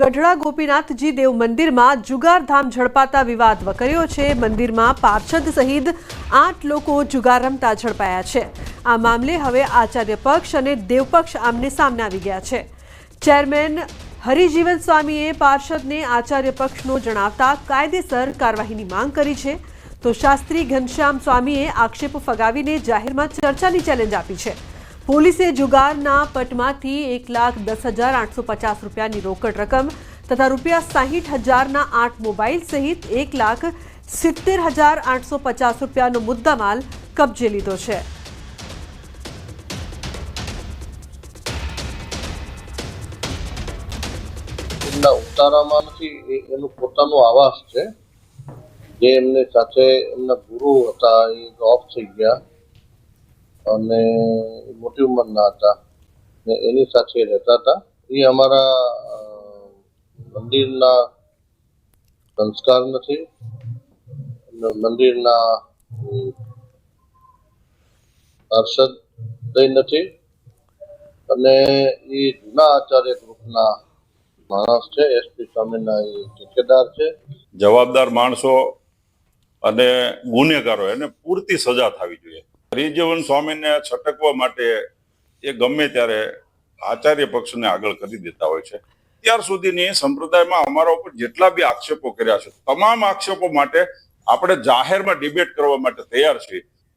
ગઢડા ગોપીનાથજી દેવ મંદિરમાં જુગારધામ ઝડપાતા વિવાદ વકર્યો છે। મંદિરમાં પાર્ષદ સહિત 8 લોકો જુગાર રમતા ઝડપાયા છે। આ મામલે હવે આચાર્ય પક્ષ અને દેવપક્ષ આમને સામને આવી ગયા છે। ચેરમેન હરિજીવન સ્વામીએ પાર્ષદને આચાર્ય પક્ષનો જણાવતા કાયદેસર કાર્યવાહીની માંગ કરી છે, તો શાસ્ત્રી ઘનશ્યામ સ્વામીએ આક્ષેપો ફગાવીને જાહેરમાં ચર્ચાની ચેલેન્જ આપી છે। પોલીસે જુગારના પટમાંથી 1,10,850 રૂપિયાની રોકડ રકમ તથા ₹60,000ના 8 મોબાઈલ સહિત 1,70,850 રૂપિયાનો મુદ્દામાલ કબજે લીધો છે। ઉતારામાં નથી, એનું પોતાનું આવાસ છે, જે એમની સાથે એમના ગુરુ હતા એ ઓફ થઈ ગયા અને મોટી ઉંમરના હતા ને એની સાથે રહેતા હતા। એ અમારા મંદિરના સંસ્કાર નથી, મંદિરના પાર્ષદ નથી અને એ જૂના આચાર્ય ગ્રુપના માણસ છે। એસપી સ્વામીના એ ઠેકેદાર છે। જવાબદાર માણસો અને ગુનેગારો એને પૂરતી સજા થવી જોઈએ। હરિજીવન સ્વામીને છટકવા માટે એ ગમે ત્યારે આચાર્ય પક્ષને આગળ કરી દેતા હોય છે। ત્યાર સુધીની સંપ્રદાયમાં અમારા ઉપર જેટલા બી આક્ષેપો કર્યા છે, તમામ આક્ષેપો માટે આપણે જાહેરમાં ડિબેટ કરવા માટે તૈયાર છીએ।